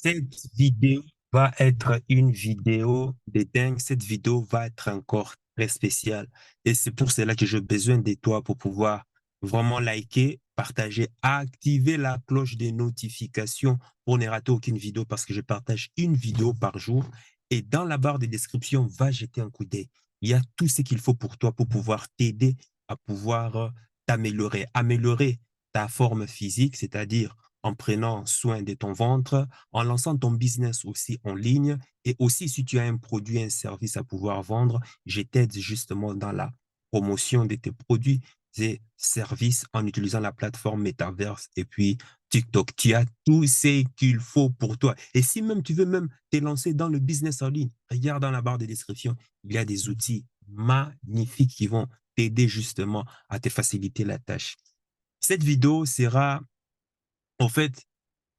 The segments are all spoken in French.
Cette vidéo va être une vidéo de dingue. Cette vidéo va être encore très spéciale. Et c'est pour cela que j'ai besoin de toi pour pouvoir vraiment liker, partager, activer la cloche des notifications pour ne rater aucune vidéo parce que je partage une vidéo par jour. Et dans la barre de description, va jeter un coup d'œil. Il y a tout ce qu'il faut pour toi pour pouvoir t'aider à pouvoir t'améliorer. Améliorer ta forme physique, c'est-à-dire en prenant soin de ton ventre, en lançant ton business aussi en ligne. Et aussi, si tu as un produit, un service à pouvoir vendre, je t'aide justement dans la promotion de tes produits et services en utilisant la plateforme Metaverse et puis TikTok. Tu as tout ce qu'il faut pour toi. Et si même tu veux même te lancer dans le business en ligne, regarde dans la barre de description, il y a des outils magnifiques qui vont t'aider justement à te faciliter la tâche. Cette vidéo sera, en fait,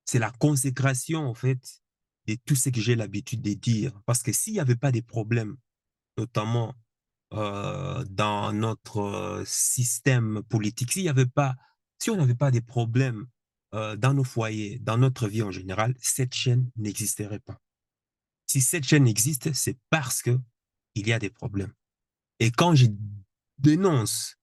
c'est la consécration, en fait, de tout ce que j'ai l'habitude de dire. Parce que s'il n'y avait pas des problèmes, notamment dans notre système politique, s'il y avait pas, si on n'avait pas des problèmes dans nos foyers, dans notre vie en général, cette chaîne n'existerait pas. Si cette chaîne existe, c'est parce que il y a des problèmes. Et quand je dénonce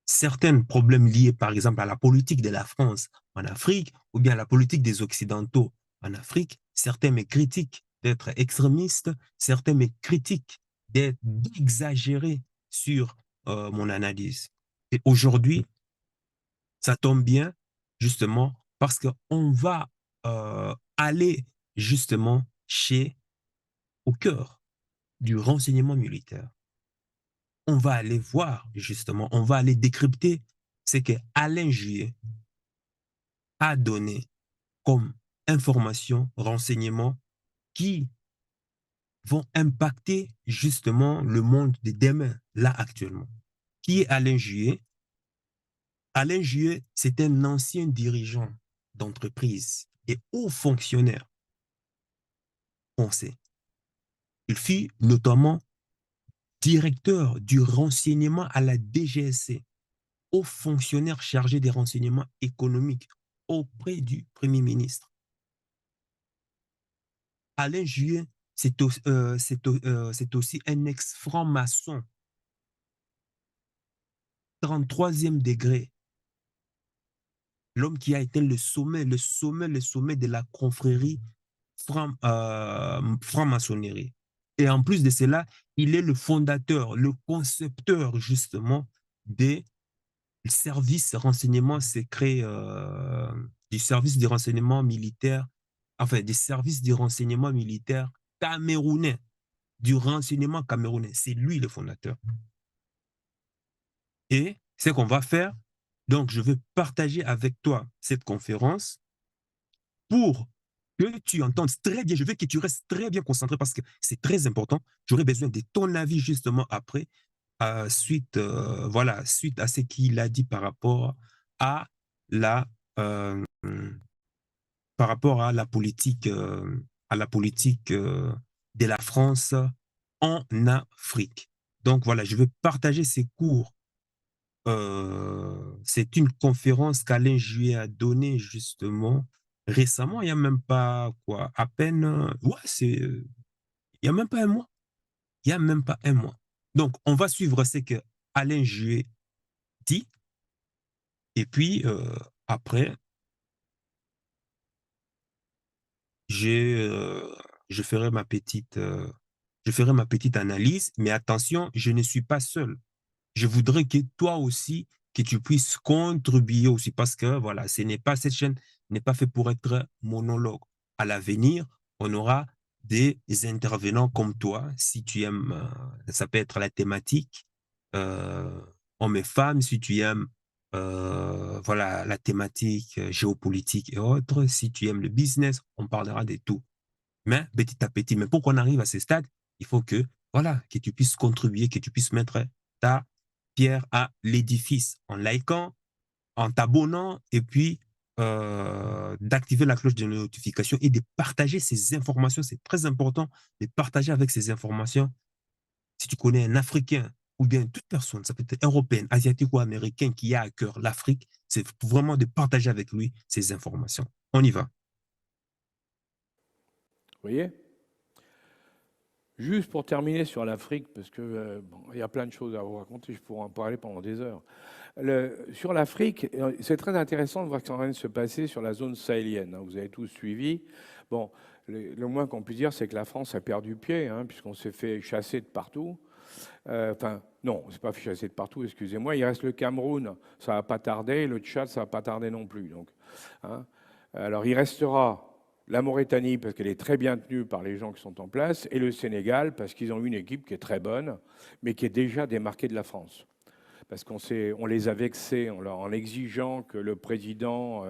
certains problèmes liés, par exemple, à la politique de la France en Afrique ou bien à la politique des Occidentaux en Afrique, certains me critiquent d'être extrémiste, certains me critiquent d'exagérer sur mon analyse. Et aujourd'hui, ça tombe bien, justement, parce qu'on va aller justement au cœur du renseignement militaire. On va aller voir, justement, on va aller décrypter ce que Alain Juillet a donné comme information, renseignements qui vont impacter justement le monde de demain, là actuellement. Qui est Alain Juillet? Alain Juillet, c'est un ancien dirigeant d'entreprise et haut fonctionnaire français. Il fut notamment directeur du renseignement à la DGSC, haut fonctionnaire chargé des renseignements économiques auprès du Premier ministre. Alain Juillet, c'est aussi un ex-franc-maçon, 33e degré, l'homme qui a été le sommet de la confrérie franc-maçonnerie. Et en plus de cela, il est le fondateur, le concepteur justement des services renseignement secret, du service de renseignement militaire, enfin des services de renseignement militaire camerounais, du renseignement camerounais. C'est lui le fondateur. Et ce qu'on va faire, donc je veux partager avec toi cette conférence pour que tu entendes très bien. Je veux que tu restes très bien concentré parce que c'est très important. J'aurai besoin de ton avis justement après, voilà, suite à ce qu'il a dit à la, euh, par rapport à la politique de la France en Afrique. Donc voilà, je veux partager ces cours. C'est une conférence qu'Alain Juillet a donnée justement récemment, il n'y a même pas quoi, à peine, ouais, il n'y a même pas un mois. Il n'y a même pas un mois. Donc, on va suivre ce que Alain Juillet dit, et puis après, j'ai, euh, je ferai je ferai ma petite analyse, mais attention, je ne suis pas seul. Je voudrais que toi aussi, que tu puisses contribuer aussi, parce que voilà, cette chaîne n'est pas faite pour être monologue. À l'avenir, on aura des intervenants comme toi, si tu aimes, ça peut être la thématique, euh, hommes et femmes, si tu aimes, voilà, la thématique géopolitique et autres, si tu aimes le business, on parlera de tout. Mais petit à petit, mais pour qu'on arrive à ce stade, il faut que, voilà, que tu puisses contribuer, que tu puisses mettre ta pierre à l'édifice en likant, en t'abonnant et puis d'activer la cloche de notification et de partager ces informations. C'est très important de partager avec ces informations. Si tu connais un Africain ou bien toute personne, ça peut être européenne, asiatique ou américaine qui a à cœur l'Afrique, c'est vraiment de partager avec lui ces informations. On y va. Vous voyez? Juste pour terminer sur l'Afrique, parce que bon, il y a plein de choses à vous raconter, je pourrais en parler pendant des heures. Sur l'Afrique, c'est très intéressant de voir ce qui est en train de se passer sur la zone sahélienne, hein. Vous avez tous suivi. Bon, le moins qu'on puisse dire, c'est que la France a perdu pied, hein, puisqu'on s'est fait chasser de partout. Enfin, non, on ne s'est pas fait chasser de partout, excusez-moi. Il reste le Cameroun, ça ne va pas tarder. Le Tchad, ça ne va pas tarder non plus. Donc, hein. Alors, il restera la Mauritanie, parce qu'elle est très bien tenue par les gens qui sont en place, et le Sénégal, parce qu'ils ont une équipe qui est très bonne, mais qui est déjà démarquée de la France. Parce on les a vexés en exigeant que le président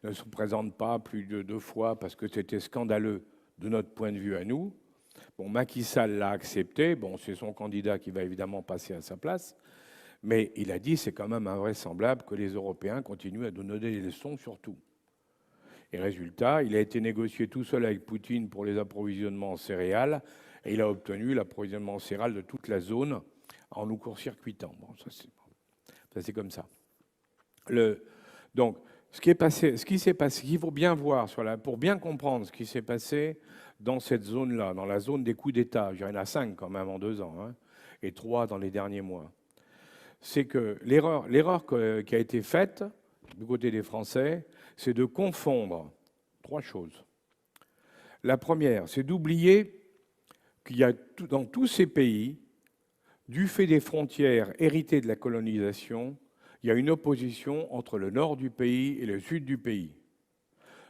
ne se présente pas plus de 2 fois, parce que c'était scandaleux de notre point de vue à nous. Bon, Macky Sall l'a accepté. Bon, c'est son candidat qui va évidemment passer à sa place. Mais il a dit c'est quand même invraisemblable que les Européens continuent à donner des leçons sur tout. Et résultat, il a été négocié tout seul avec Poutine pour les approvisionnements en céréales. Et il a obtenu l'approvisionnement en céréales de toute la zone en nous court-circuitant. Bon, ça c'est comme ça. Donc, ce qui s'est passé, il faut bien voir, pour bien comprendre ce qui s'est passé dans cette zone-là, dans la zone des coups d'État, il y en a 5 quand même en 2 ans, hein, et 3 dans les derniers mois, c'est que l'erreur qui a été faite du côté des Français, c'est de confondre 3 choses. La première, c'est d'oublier qu'il y a dans tous ces pays, du fait des frontières héritées de la colonisation, il y a une opposition entre le nord du pays et le sud du pays.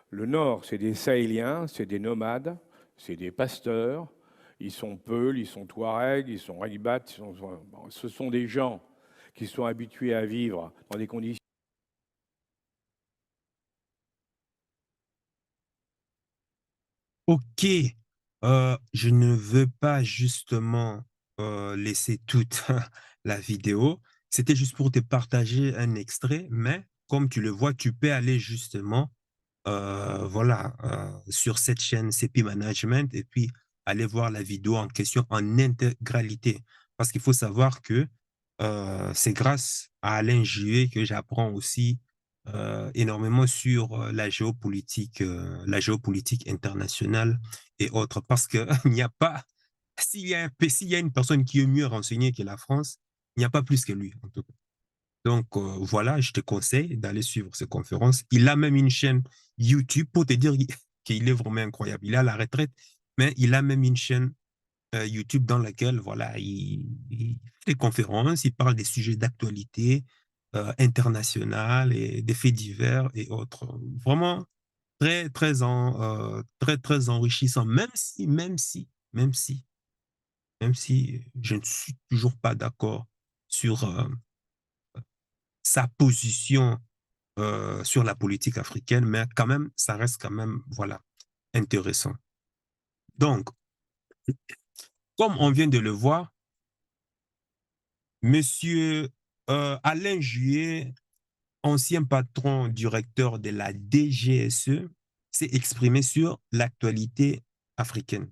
Le nord, c'est des Sahéliens, c'est des nomades, c'est des pasteurs. Ils sont Peuls, ils sont Touaregs, ils sont Ragbat. Ce sont des gens qui sont habitués à vivre dans des conditions. Ok, je ne veux pas justement laisser toute la vidéo. C'était juste pour te partager un extrait, mais comme tu le vois, tu peux aller justement voilà, sur cette chaîne CP Management et puis aller voir la vidéo en question en intégralité. Parce qu'il faut savoir que c'est grâce à Alain Juet que j'apprends aussi énormément sur la géopolitique internationale et autres. Parce qu'il n'y a pas, s'il y a une personne qui est mieux renseignée que la France, il n'y a pas plus que lui, en tout cas. Donc voilà, je te conseille d'aller suivre ces conférences. Il a même une chaîne YouTube pour te dire qu'il est vraiment incroyable. Il est à la retraite, mais il a même une chaîne YouTube dans laquelle voilà, il fait des conférences, il parle des sujets d'actualité internationale et des faits divers et autres. Vraiment très enrichissant, même si je ne suis toujours pas d'accord sur sa position sur la politique africaine, mais quand même, ça reste quand même, voilà, intéressant. Donc, comme on vient de le voir, Monsieur Alain Juet, ancien patron directeur de la DGSE, s'est exprimé sur l'actualité africaine.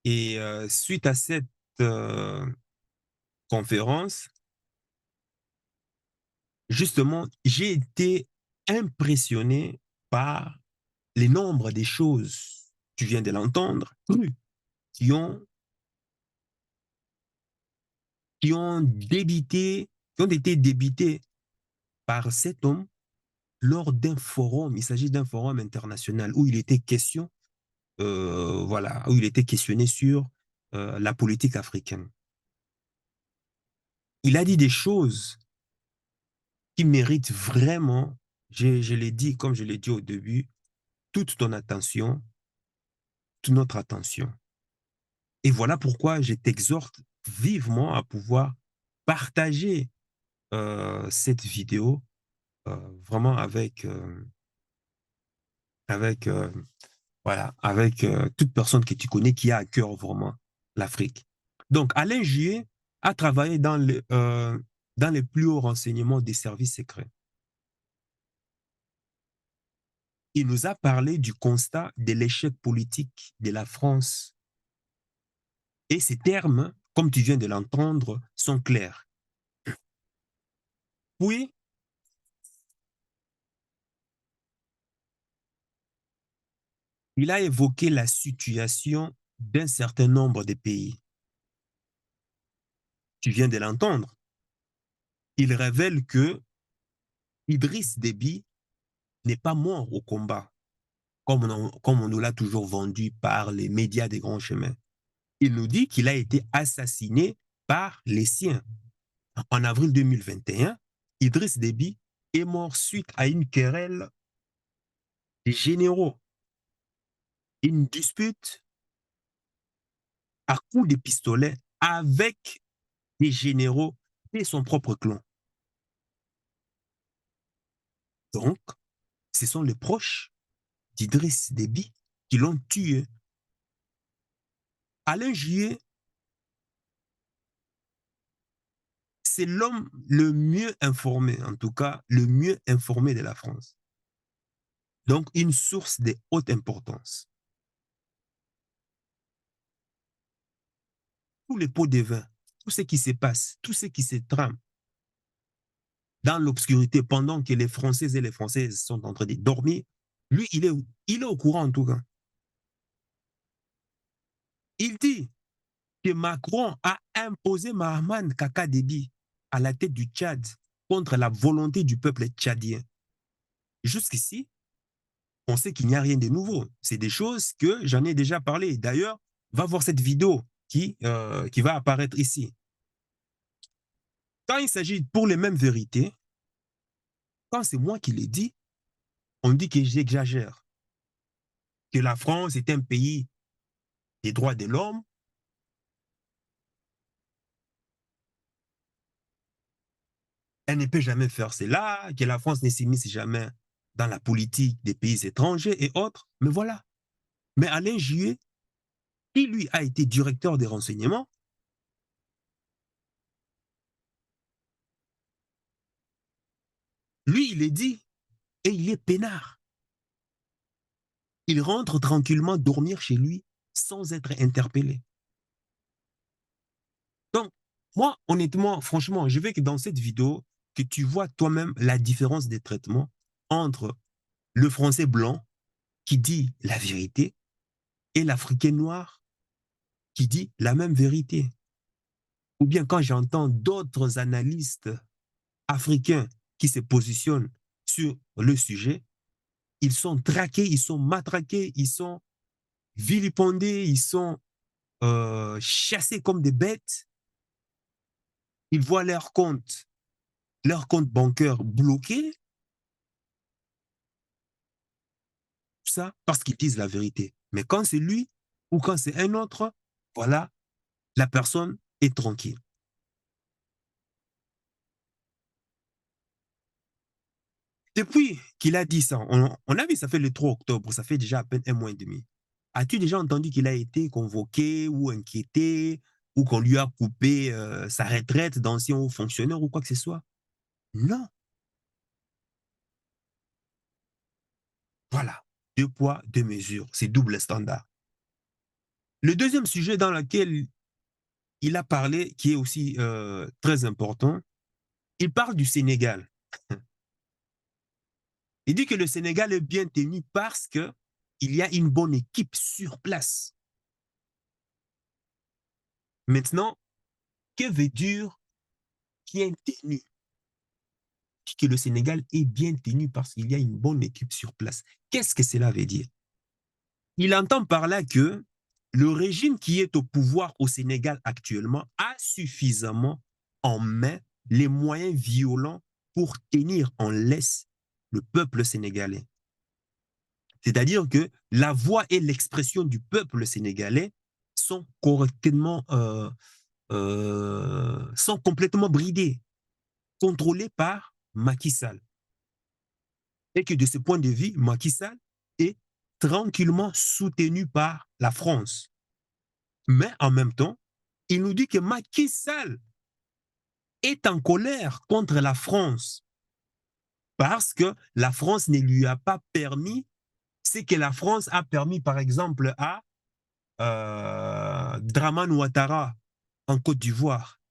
Et suite à cette euh, conférence, justement, j'ai été impressionné par les nombres des choses, tu viens de l'entendre, qui ont, qui ont débité, qui ont été débités par cet homme lors d'un forum. Il s'agit d'un forum international où il était question, voilà, où il était questionné sur la politique africaine. Il a dit des choses qui méritent vraiment, je l'ai dit, comme je l'ai dit au début, toute ton attention, toute notre attention. Et voilà pourquoi je t'exhorte vivement à pouvoir partager cette vidéo vraiment avec, voilà, avec toute personne que tu connais qui a à cœur vraiment l'Afrique. Donc, Alain Juet a travaillé dans les plus hauts renseignements des services secrets. Il nous a parlé du constat de l'échec politique de la France. Et ces termes, comme tu viens de l'entendre, sont clairs. Puis, il a évoqué la situation d'un certain nombre de pays. Tu viens de l'entendre. Il révèle que Idriss Déby n'est pas mort au combat, comme on nous l'a toujours vendu par les médias des grands chemins. Il nous dit qu'il a été assassiné par les siens. En avril 2021, Idriss Déby est mort suite à une querelle des généraux, une dispute à coups de pistolet avec des généraux de son propre clan. Donc, ce sont les proches d'Idriss Déby qui l'ont tué. Alain Juillet, c'est l'homme le mieux informé, en tout cas le mieux informé de la France. Donc, une source de haute importance. Tous les pots de vin, tout ce qui se passe, tout ce qui se trame dans l'obscurité pendant que les Français et les Françaises sont en train de dormir, lui, il est au courant en tout cas. Il dit que Macron a imposé Mahaman Kaka Déby à la tête du Tchad contre la volonté du peuple tchadien. Jusqu'ici, on sait qu'il n'y a rien de nouveau. C'est des choses que j'en ai déjà parlé. D'ailleurs, va voir cette vidéo qui va apparaître ici. Quand il s'agit pour les mêmes vérités, quand c'est moi qui l'ai dit, on dit que j'exagère, que la France est un pays des droits de l'homme. Elle ne peut jamais faire cela, que la France ne s'immisce jamais dans la politique des pays étrangers et autres. Mais voilà. Mais Alain Juillet, qui lui a été directeur des renseignements, lui, il est dit, et il est peinard. Il rentre tranquillement dormir chez lui sans être interpellé. Donc, moi, honnêtement, franchement, je veux que dans cette vidéo, que tu vois toi-même la différence des traitements entre le Français blanc qui dit la vérité et l'Africain noir qui dit la même vérité. Ou bien quand j'entends d'autres analystes africains qui se positionnent sur le sujet, ils sont traqués, ils sont matraqués, ils sont vilipendés, ils sont chassés comme des bêtes. Ils voient leur compte bancaire bloqué, tout ça parce qu'ils disent la vérité. Mais quand c'est lui ou quand c'est un autre, voilà, la personne est tranquille. Depuis qu'il a dit ça, on a vu, ça fait le 3 octobre, ça fait déjà à peine un mois et demi. As-tu déjà entendu qu'il a été convoqué ou inquiété ou qu'on lui a coupé sa retraite d'ancien haut fonctionnaire ou quoi que ce soit? Non. Voilà. Deux poids, deux mesures. C'est double standard. Le deuxième sujet dans lequel il a parlé, qui est aussi très important, il parle du Sénégal. Il dit que le Sénégal est bien tenu parce qu'il y a une bonne équipe sur place. Maintenant, que veut dire bien tenu? Que le Sénégal est bien tenu parce qu'il y a une bonne équipe sur place. Qu'est-ce que cela veut dire? Il entend par là que le régime qui est au pouvoir au Sénégal actuellement a suffisamment en main les moyens violents pour tenir en laisse le peuple sénégalais. C'est-à-dire que la voix et l'expression du peuple sénégalais sont correctement, sont complètement bridées, contrôlées par Macky Sall. Et que de ce point de vue, Macky Sall est tranquillement soutenu par la France. Mais en même temps, il nous dit que Macky Sall est en colère contre la France parce que la France ne lui a pas permis ce que la France a permis, par exemple, à Dramane Ouattara en Côte d'Ivoire,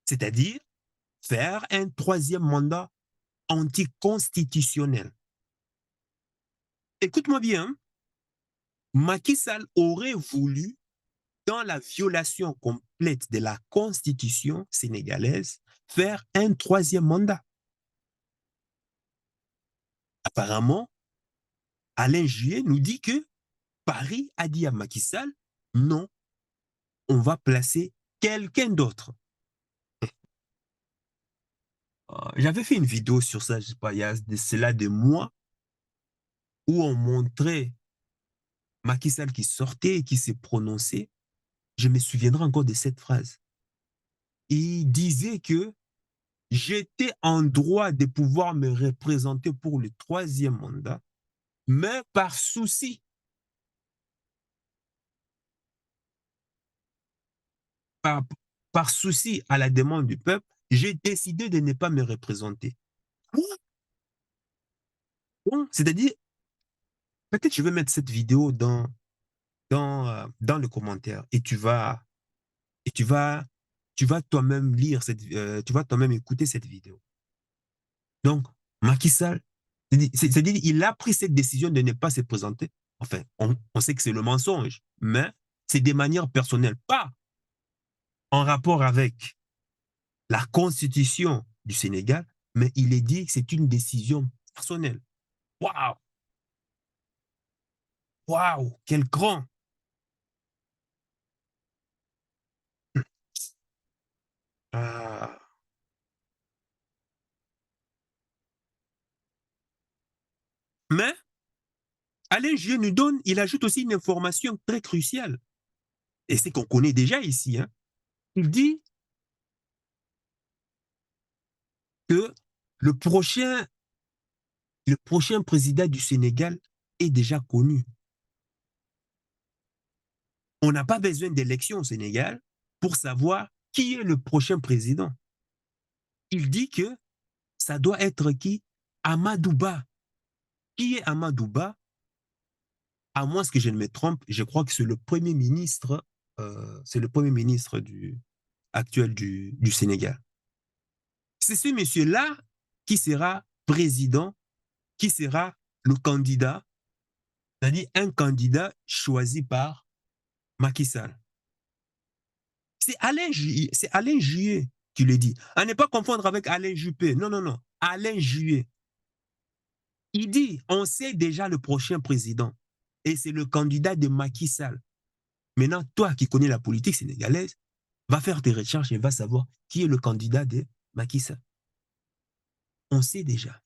c'est-à-dire faire un troisième mandat anticonstitutionnel. Écoute-moi bien, Macky Sall aurait voulu, dans la violation complète de la constitution sénégalaise, faire un troisième mandat. Apparemment, Alain Juppé nous dit que Paris a dit à Macky Sall, non, on va placer quelqu'un d'autre. J'avais fait une vidéo sur ça, je sais pas, il y a cela des mois, où on montrait Macky Sall qui sortait et qui s'est prononcé. Je me souviendrai encore de cette phrase. Il disait que j'étais en droit de pouvoir me représenter pour le troisième mandat, mais par, par souci à la demande du peuple, j'ai décidé de ne pas me représenter. Bon, c'est-à-dire, peut-être je vais mettre cette vidéo dans le commentaire et et tu vas toi-même lire tu vas toi-même écouter cette vidéo. Donc, Macky Sall, c'est-à-dire, il a pris cette décision de ne pas se présenter. Enfin, on sait que c'est le mensonge, mais c'est de manière personnelle, pas en rapport avec la constitution du Sénégal, mais il est dit que c'est une décision personnelle. Waouh! Waouh! Quel grand! Ah. Mais Alain Juppé nous donne, il ajoute aussi une information très cruciale, et c'est qu'on connaît déjà ici. Hein. Il dit que le prochain, le prochain président du Sénégal est déjà connu. On n'a pas besoin d'élections au Sénégal pour savoir qui est le prochain président. Il dit que ça doit être qui? Amadouba. Qui est Amadouba? À moins que je ne me trompe, je crois que c'est le premier ministre actuel du Sénégal. C'est ce monsieur-là qui sera président, qui sera le candidat, c'est-à-dire un candidat choisi par Macky Sall. C'est Alain Juppé qui le dit. À ne pas confondre avec Alain Juppé. Non, non, non. Alain Juppé. Il dit, on sait déjà le prochain président. Et c'est le candidat de Macky Sall. Maintenant, toi qui connais la politique sénégalaise, va faire tes recherches et va savoir qui est le candidat de Macky Sall. On sait déjà.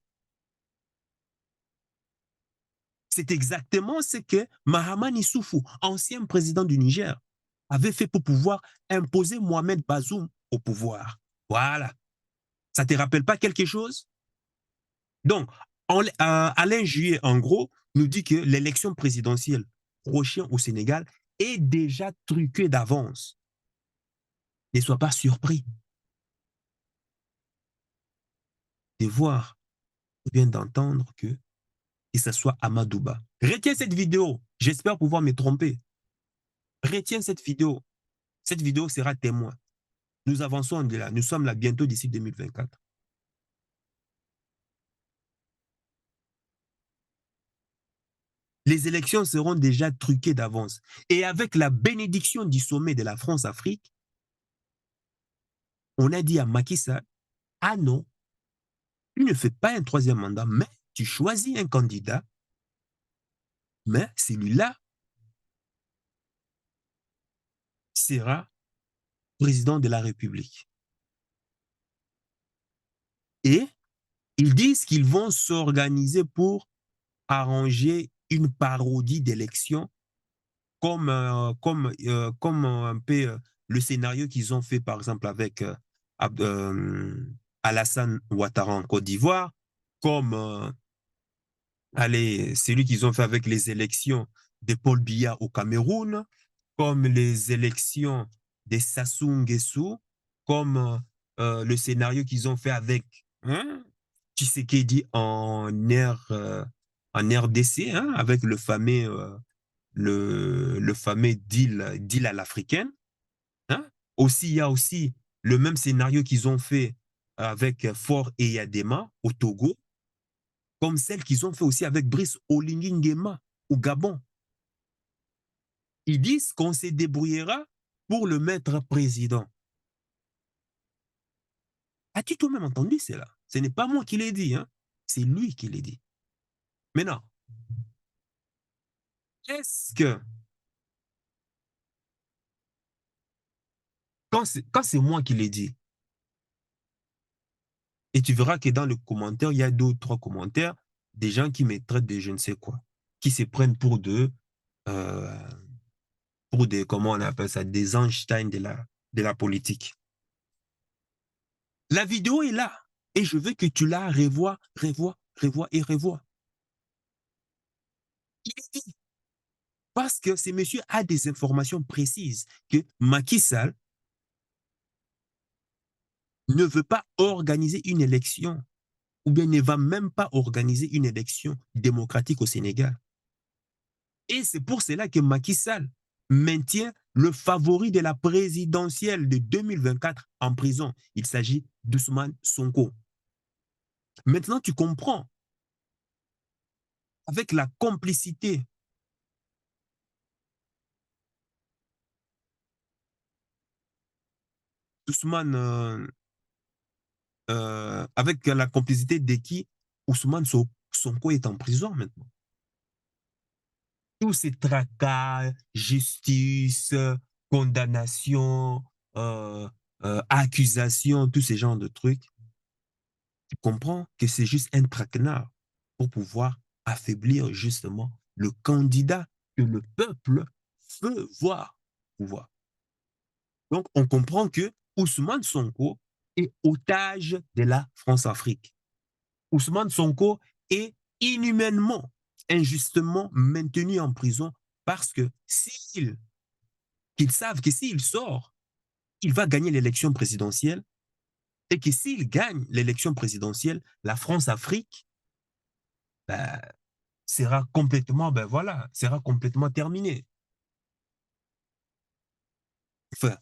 C'est exactement ce que Mahaman Issoufou, ancien président du Niger, avait fait pour pouvoir imposer Mohamed Bazoum au pouvoir. Voilà. Ça ne te rappelle pas quelque chose? Donc, Alain Juppé, en gros, nous dit que l'élection présidentielle prochaine au Sénégal est déjà truquée d'avance. Ne sois pas surpris de voir ou bien d'entendre que ce soit Amadouba. Retiens cette vidéo. J'espère pouvoir me tromper. Retiens cette vidéo. Cette vidéo sera témoin. Nous avançons de là. Nous sommes là bientôt d'ici 2024. Les élections seront déjà truquées d'avance. Et avec la bénédiction du sommet de la France-Afrique, on a dit à Macky Sall, ah non, tu ne fais pas un troisième mandat, mais tu choisis un candidat, mais celui-là sera président de la République. Et ils disent qu'ils vont s'organiser pour arranger une parodie d'élection comme un peu le scénario qu'ils ont fait, par exemple, avec Alassane Ouattara en Côte d'Ivoire, comme celui qu'ils ont fait avec les élections de Paul Biya au Cameroun, comme les élections de Sassou Nguesso, comme le scénario qu'ils ont fait avec Tshisekedi en RDC, hein, avec le fameux deal à l'africaine. Hein. Aussi, il y a aussi le même scénario qu'ils ont fait avec Faure Eyadema au Togo, comme celle qu'ils ont fait aussi avec Brice Oligui Nguema au Gabon. Ils disent qu'on se débrouillera pour le mettre président. As-tu toi-même entendu cela? Ce n'est pas moi qui l'ai dit, hein? C'est lui qui l'a dit. Maintenant, est-ce que quand c'est moi qui l'ai dit, et tu verras que dans le commentaire, il y a 2 ou 3 commentaires, des gens qui me traitent de je ne sais quoi, qui se prennent euh, pour des, comment on appelle ça, des Einstein de la politique. La vidéo est là, et je veux que tu la revoies, revoies, revoies et revoies. Il est dit, parce que ce monsieur a des informations précises que Macky Sall ne veut pas organiser une élection, ou bien ne va même pas organiser une élection démocratique au Sénégal. Et c'est pour cela que Macky Sall maintient le favori de la présidentielle de 2024 en prison. Il s'agit d'Ousmane Sonko. Maintenant, tu comprends, avec la complicité d'Ousmane, avec la complicité de qui Ousmane Sonko est en prison maintenant. Tous ces tracas, justice, condamnation, accusation, tous ces genres de trucs, tu comprends que c'est juste un traquenard pour pouvoir affaiblir justement le candidat que le peuple veut voir pouvoir. Donc, on comprend que Ousmane Sonko est otage de la France-Afrique. Ousmane Sonko est inhumainement, injustement maintenu en prison parce que qu'ils savent que s'il sort, il va gagner l'élection présidentielle et que s'il gagne l'élection présidentielle, la France-Afrique ben, sera complètement, ben voilà, sera complètement terminée. Enfin,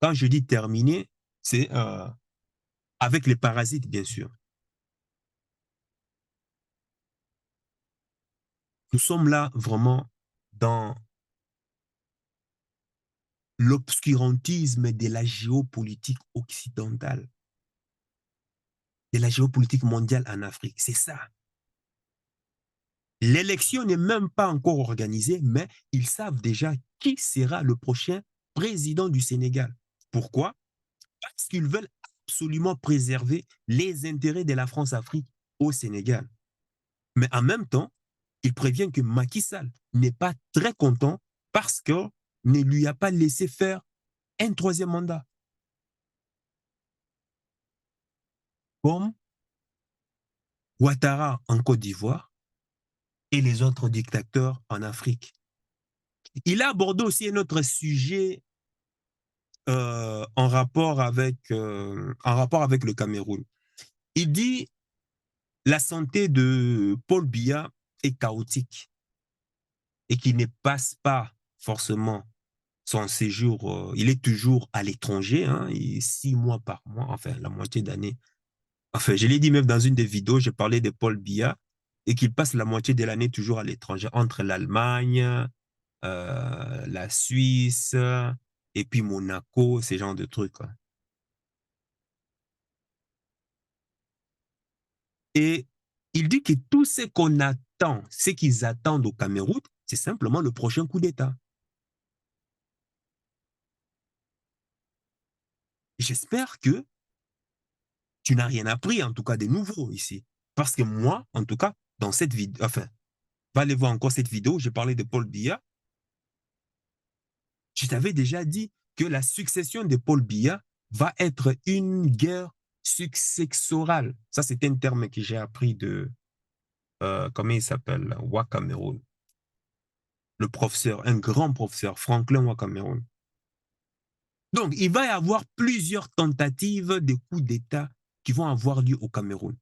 quand je dis terminé, c'est avec les parasites, bien sûr. Nous sommes là vraiment dans l'obscurantisme de la géopolitique occidentale, de la géopolitique mondiale en Afrique. C'est ça. L'élection n'est même pas encore organisée, mais ils savent déjà qui sera le prochain président du Sénégal. Pourquoi? Parce qu'ils veulent absolument préserver les intérêts de la France-Afrique au Sénégal. Mais en même temps, il prévient que Macky Sall n'est pas très content parce qu'on ne lui a pas laissé faire un 3e mandat. Comme Ouattara en Côte d'Ivoire et les autres dictateurs en Afrique. Il a abordé aussi un autre sujet en rapport avec le Cameroun. Il dit la santé de Paul Biya est chaotique et qu'il ne passe pas forcément son séjour. Il est toujours à l'étranger, hein, 6 mois par mois, enfin la moitié d'année. Enfin, je l'ai dit même dans une des vidéos, je parlais de Paul Biya et qu'il passe la moitié de l'année toujours à l'étranger, entre l'Allemagne, la Suisse et puis Monaco, ces genres de trucs. Quoi. Et il dit que tout ce qu'on attend, ce qu'ils attendent au Cameroun, c'est simplement le prochain coup d'État. J'espère que tu n'as rien appris, en tout cas, de nouveau ici. Parce que moi, en tout cas, dans cette vidéo, enfin, va aller voir encore cette vidéo, j'ai parlé de Paul Biya. Je t'avais déjà dit que la succession de Paul Biya va être une guerre successorale. Ça, c'est un terme que j'ai appris de, comment il s'appelle, Wakameroun. Le professeur, un grand professeur, Franklin Wakameroun. Donc, il va y avoir plusieurs tentatives de coups d'État qui vont avoir lieu au Cameroun.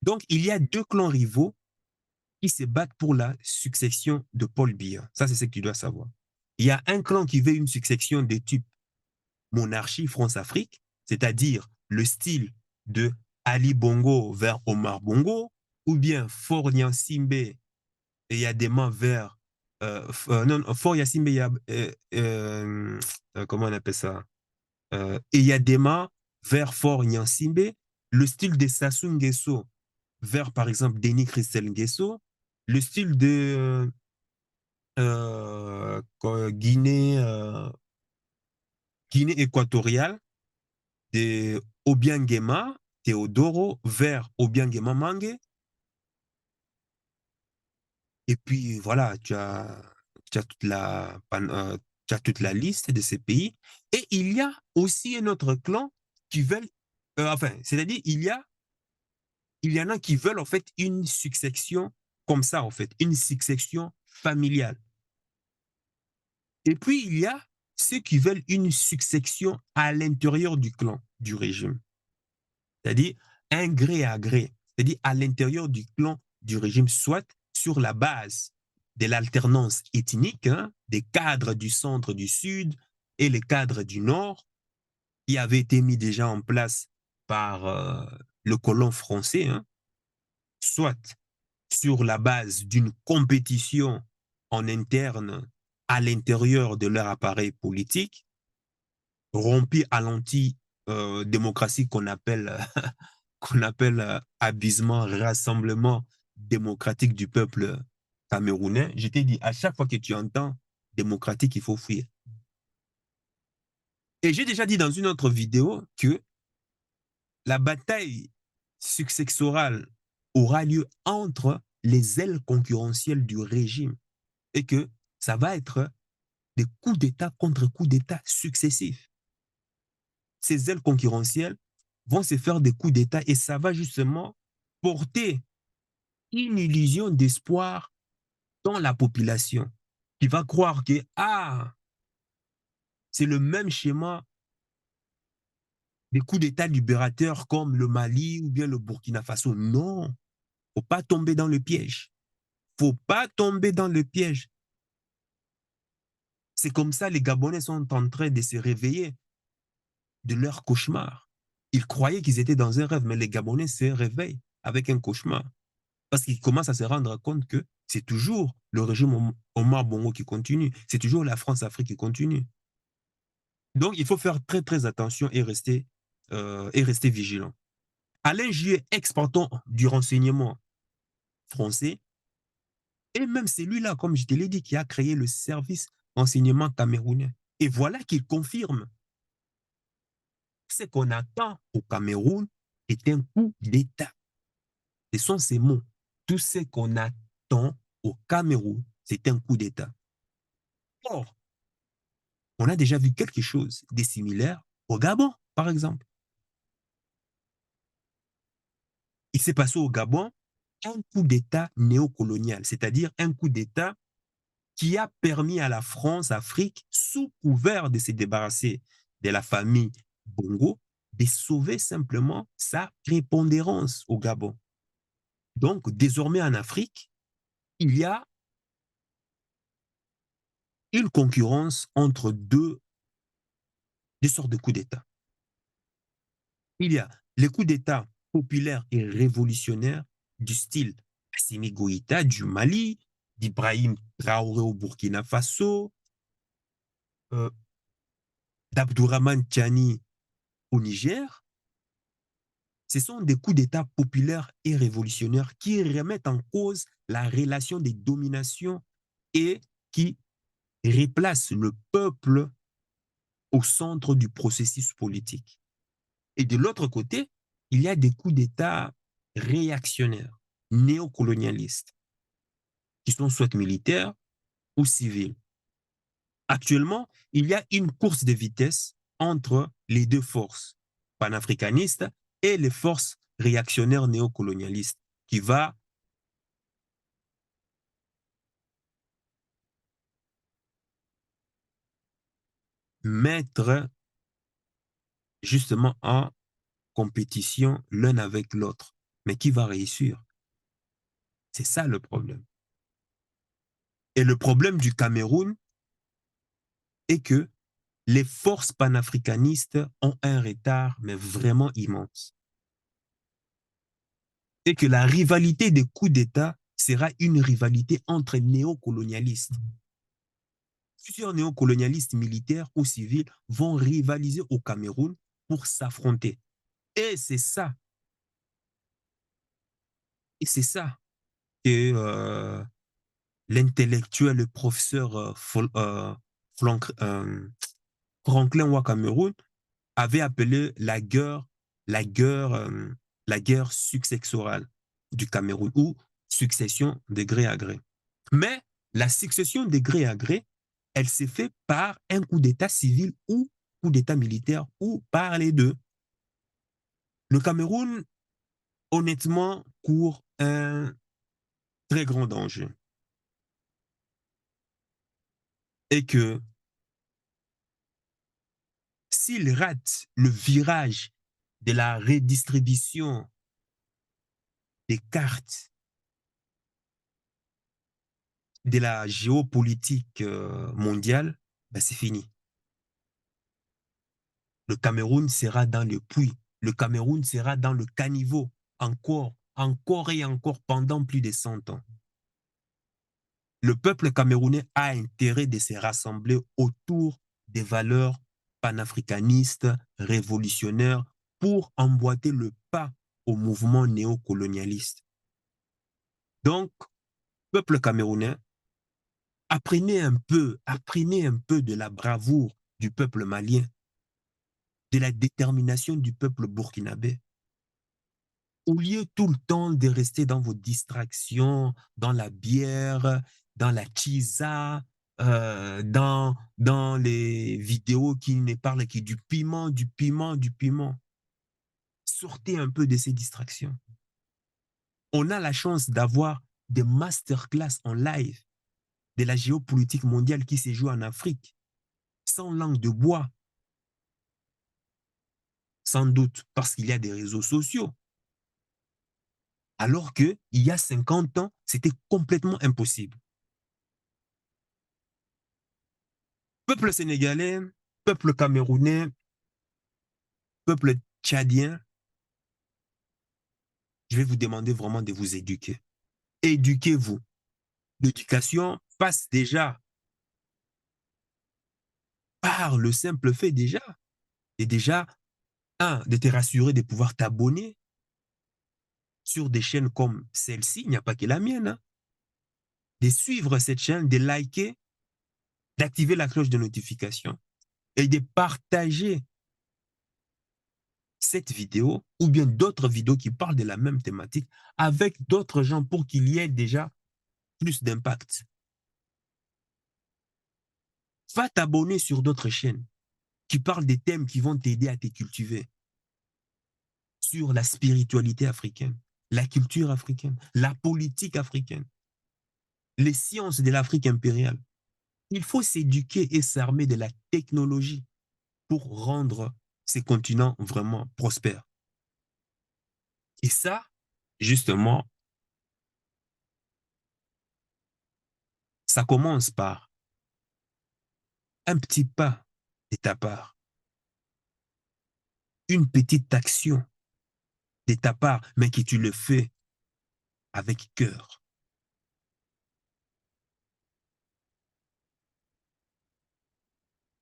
Donc, il y a 2 clans rivaux qui se battent pour la succession de Paul Biya. Ça, c'est ce que tu dois savoir. Il y a un clan qui veut une succession de type monarchie France-Afrique, c'est-à-dire le style de Ali Bongo vers Omar Bongo, ou bien Faure Gnassingbé et il y a des mains vers non, Fort Yassimbe, il y a comment on appelle ça? Et il y a des mains vers Fort Nyansimbe, le style de Sassou Nguesso vers, par exemple, Denis Christel Nguesso, le style de Guinée, Guinée équatoriale, de Obiangema, Teodoro, vers Obiangema Mange. Et puis, voilà, tu as tu as toute la liste de ces pays. Et il y a aussi un autre clan qui veulent, enfin, c'est-à-dire, il y en a qui veulent, en fait, une succession comme ça, en fait, une succession familiale. Et puis, il y a ceux qui veulent une succession à l'intérieur du clan, du régime. C'est-à-dire un gré à gré. C'est-à-dire à l'intérieur du clan du régime, soit sur la base de l'alternance ethnique, hein, des cadres du centre, du sud et les cadres du nord, qui avaient été mis déjà en place par le colon français, hein, soit sur la base d'une compétition en interne à l'intérieur de leur appareil politique, rompu à l'anti-démocratie qu'on appelle abusement, rassemblement démocratique du peuple camerounais. Je t'ai dit, à chaque fois que tu entends démocratique, il faut fuir. Et j'ai déjà dit dans une autre vidéo que la bataille successorale aura lieu entre les ailes concurrentielles du régime et que ça va être des coups d'État contre coups d'État successifs. Ces ailes concurrentielles vont se faire des coups d'État et ça va justement porter une illusion d'espoir dans la population qui va croire que c'est le même schéma des coups d'État libérateurs comme le Mali ou bien le Burkina Faso. Non, faut pas tomber dans le piège. Faut pas tomber dans le piège. C'est comme ça les Gabonais sont en train de se réveiller de leur cauchemar. Ils croyaient qu'ils étaient dans un rêve, mais les Gabonais se réveillent avec un cauchemar. Parce qu'ils commencent à se rendre compte que c'est toujours le régime Omar Bongo qui continue. C'est toujours la France-Afrique qui continue. Donc, il faut faire très, très attention et rester vigilant. Alain Juppé, ex-patron du renseignement français, et même celui-là, comme je te l'ai dit, qui a créé le service renseignement camerounais. Et voilà qu'il confirme ce qu'on attend au Cameroun est un coup d'État. Ce sont ces mots. Tout ce qu'on attend au Cameroun, c'est un coup d'État. Or, on a déjà vu quelque chose de similaire au Gabon, par exemple. Il s'est passé au Gabon un coup d'État néocolonial, c'est-à-dire un coup d'État qui a permis à la France-Afrique, sous couvert de se débarrasser de la famille Bongo, de sauver simplement sa prépondérance au Gabon. Donc, désormais en Afrique, il y a une concurrence entre deux sortes de coups d'État. Il y a les coups d'État populaires et révolutionnaires du style Assimi Goïta du Mali, d'Ibrahim Traoré au Burkina Faso, d'Abdourahmane Tchani au Niger. Ce sont des coups d'État populaires et révolutionnaires qui remettent en cause la relation de domination et qui replacent le peuple au centre du processus politique. Et de l'autre côté, il y a des coups d'État réactionnaires, néocolonialistes, qui sont soit militaires ou civils. Actuellement, il y a une course de vitesse entre les deux forces panafricanistes et les forces réactionnaires néocolonialistes qui va mettre justement en compétition l'un avec l'autre. Mais qui va réussir? C'est ça le problème. Et le problème du Cameroun est que les forces panafricanistes ont un retard, mais vraiment immense. Et que la rivalité des coups d'État sera une rivalité entre néocolonialistes. Plusieurs néocolonialistes militaires ou civils vont rivaliser au Cameroun pour s'affronter. Et c'est ça, et c'est ça que l'intellectuel, le professeur Franklin Ouattara avait appelé la guerre, la guerre successorale du Cameroun ou succession de gré à gré. Mais la succession de gré à gré, elle s'est faite par un coup d'État civil ou coup d'État militaire ou par les deux. Le Cameroun, honnêtement, court un très grand danger. Et que s'il rate le virage de la redistribution des cartes de la géopolitique mondiale, ben c'est fini. Le Cameroun sera dans le puits. Le Cameroun sera dans le caniveau encore, encore et encore pendant plus de 100 ans. Le peuple camerounais a intérêt de se rassembler autour des valeurs panafricanistes, révolutionnaires, pour emboîter le pas au mouvement néocolonialiste. Donc, peuple camerounais, apprenez un peu de la bravoure du peuple malien, de la détermination du peuple burkinabé. Au lieu tout le temps de rester dans vos distractions, dans la bière, dans la chisa, dans les vidéos qui ne parlent que du piment, du piment, du piment. Sortez un peu de ces distractions. On a la chance d'avoir des masterclass en live de la géopolitique mondiale qui se joue en Afrique, sans langue de bois, sans doute parce qu'il y a des réseaux sociaux. Alors qu'il y a 50 ans, c'était complètement impossible. Peuple sénégalais, peuple camerounais, peuple tchadien, je vais vous demander vraiment de vous éduquer. Éduquez-vous. L'éducation passe déjà par le simple fait déjà. Et déjà, de te rassurer de pouvoir t'abonner sur des chaînes comme celle-ci, il n'y a pas que la mienne, hein, de suivre cette chaîne, de liker, d'activer la cloche de notification et de partager cette vidéo ou bien d'autres vidéos qui parlent de la même thématique avec d'autres gens pour qu'il y ait déjà plus d'impact. Va t'abonner sur d'autres chaînes qui parlent des thèmes qui vont t'aider à te cultiver sur la spiritualité africaine, la culture africaine, la politique africaine, les sciences de l'Afrique impériale. Il faut s'éduquer et s'armer de la technologie pour rendre ces continents vraiment prospères. Et ça, justement, ça commence par un petit pas de ta part, une petite action de ta part, mais que tu le fais avec cœur.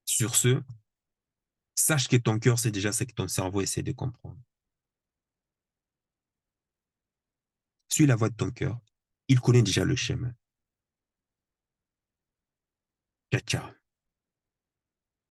Sur ce, sache que ton cœur, c'est déjà ce que ton cerveau essaie de comprendre. Suis la voix de ton cœur. Il connaît déjà le chemin. Ciao, ciao.